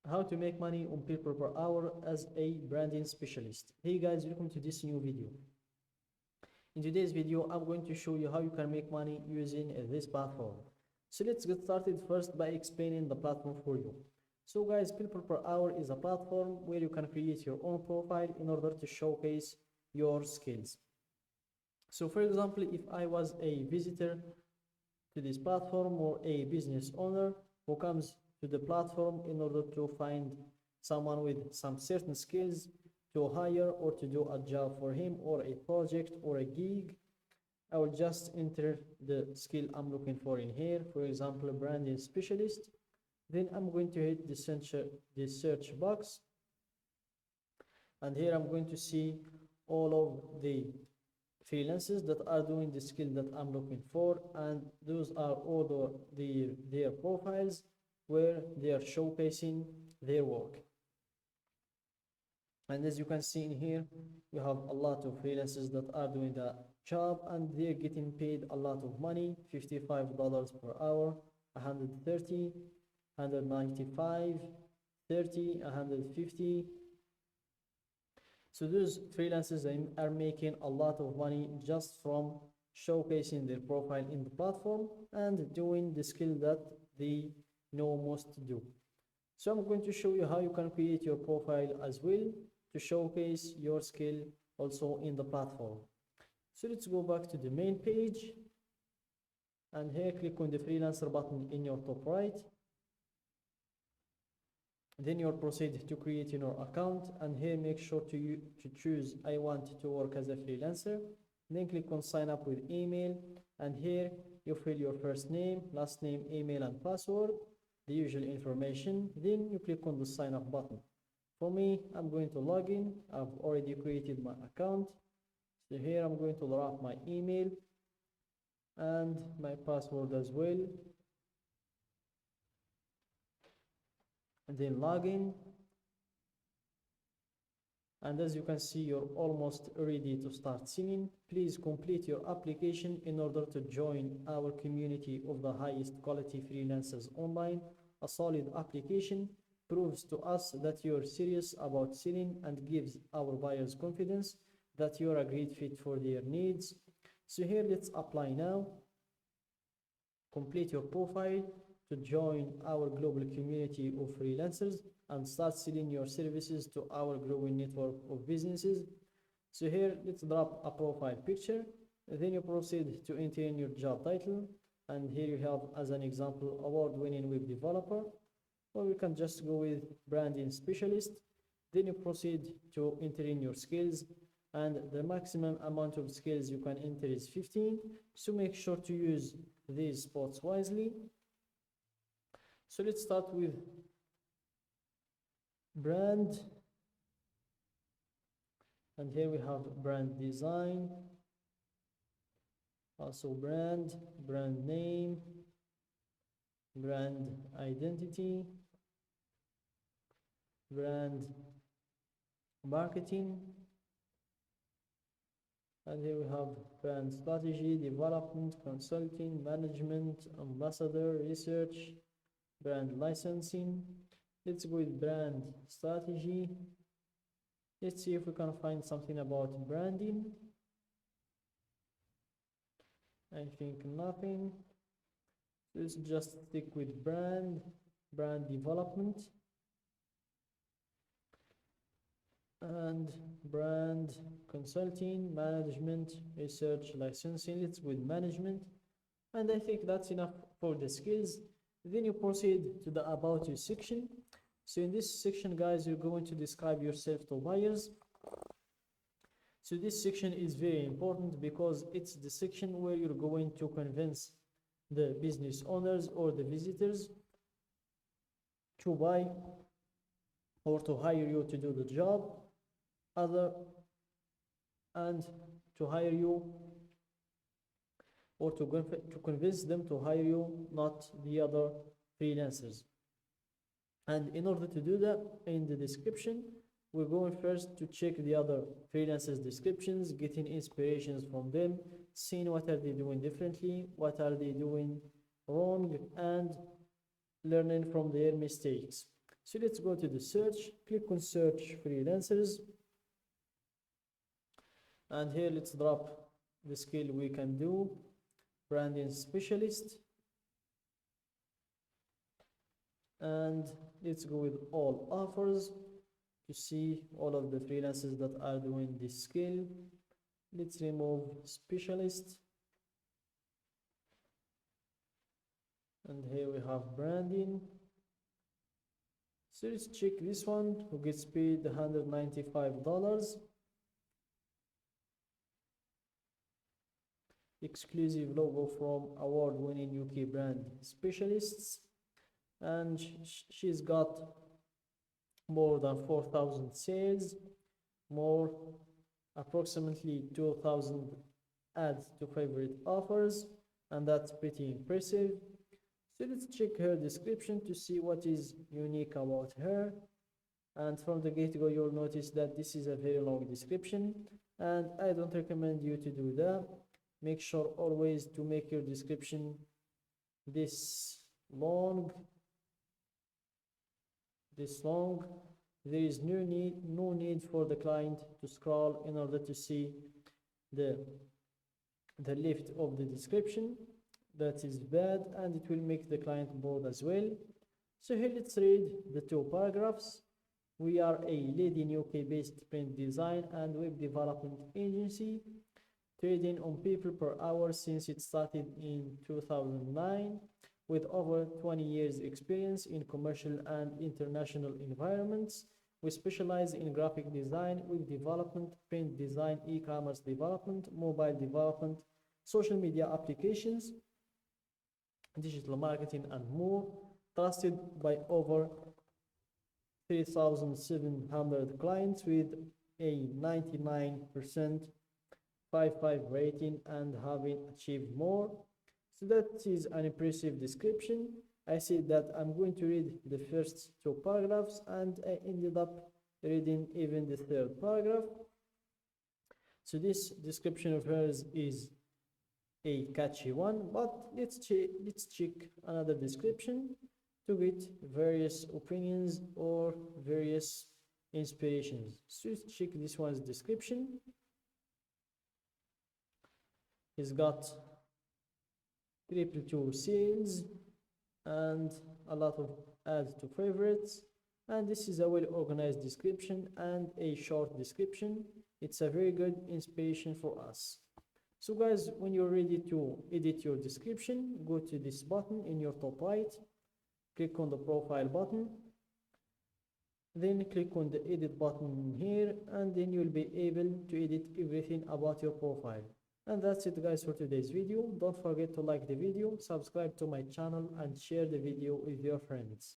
how to make money on people per hour as a branding specialist. Hey guys, welcome to this new video. In today's video, I'm going to show you how you can make money using this platform. So let's get started first by explaining the platform for you. So guys, people per hour is a platform where you can create your own profile in order to showcase your skills. So for example, if I was a visitor to this platform or a business owner who comes to the platform in order to find someone with some certain skills to hire or to do a job for him or a project or a gig, I will just enter the skill I'm looking for in here, for example, a branding specialist. Then I'm going to hit the search box, and here I'm going to see all of the freelancers that are doing the skill that I'm looking for, and those are all their profiles where they are showcasing their work. And as you can see in here, you have a lot of freelancers that are doing the job and they're getting paid a lot of money, $55 per hour, 130, 195, 30, 150. So those freelancers are making a lot of money just from showcasing their profile in the platform and doing the skill that they know most to do. So I'm going to show you how you can create your profile as well to showcase your skill also in the platform. So let's go back to the main page, and here click on the freelancer button in your top right. Then you'll proceed to create your account, and here make sure to choose I want to work as a freelancer. Then click on sign up with email, and here you fill your first name, last name, email and password, the usual information. Then you click on the sign up button. For me, I'm going to log in. I've already created my account. So here I'm going to drop my email and my password as well. And then log in. And as you can see, you're almost ready to start singing. Please complete your application in order to join our community of the highest quality freelancers online. A solid application proves to us that you're serious about selling and gives our buyers confidence that you're a great fit for their needs. So here, let's apply now. Complete your profile to join our global community of freelancers and start selling your services to our growing network of businesses. So here, let's drop a profile picture. Then you proceed to enter in your job title, and here you have as an example award-winning web developer, or we can just go with branding specialist. Then you proceed to enter in your skills, and the maximum amount of skills you can enter is 15, so make sure to use these spots wisely. So let's start with brand, and here we have brand design, also brand name, brand identity, brand marketing, and here we have brand strategy, development, consulting, management, ambassador, research, brand licensing. Let's go with brand strategy. Let's see if we can find something about branding. I think nothing. Let's just stick with brand development, and brand consulting, management, research, licensing. Let's go with management, and I think that's enough for the skills. Then you proceed to the about you section. So in this section, guys, you're going to describe yourself to buyers. So this section is very important because it's the section where you're going to convince the business owners or the visitors to buy or to hire you to do the job, and to hire you, or to convince them to hire you, not the other freelancers. And in order to do that, in the description, we're going first to check the other freelancers' descriptions, getting inspirations from them, seeing what are they doing differently, what are they doing wrong, and learning from their mistakes. So let's go to the search, click on search freelancers, and here let's drop the skill we can do, branding specialist, and let's go with all offers to see all of the freelancers that are doing this skill. Let's remove specialist, and here we have branding. So let's check this one, who gets paid $195. Exclusive logo from award-winning UK brand specialists, and she's got more than 4,000 sales, more approximately 2,000 ads to favorite offers, and that's pretty impressive. So let's check her description to see what is unique about her. And from the get-go, you'll notice that this is a very long description, and I don't recommend you to do that. Make sure always to make your description this long. There is no need for the client to scroll in order to see the left of the description. That is bad, and it will make the client bored as well. So here let's read the two paragraphs. We are a leading UK-based print design and web development agency, trading on PeoplePerHour since it started in 2009, with over 20 years experience in commercial and international environments. We specialize in graphic design, web development, print design, e-commerce development, mobile development, social media applications, digital marketing, and more. Trusted by over 3,700 clients with a 99% 5.5 rating and having achieved more. So that is an impressive description. I said that I'm going to read the first two paragraphs, and I ended up reading even the third paragraph. So this description of hers is a catchy one, but let's check another description to get various opinions or various inspirations. So let's check this one's description. He's got 2 sales and a lot of ads to favorites, and this is a well organized description and a short description. It's a very good inspiration for us. So guys, when you're ready to edit your description, go to this button in your top right, click on the profile button, then click on the edit button here, and then you'll be able to edit everything about your profile. And that's it guys for today's video. Don't forget to like the video, subscribe to my channel, and share the video with your friends.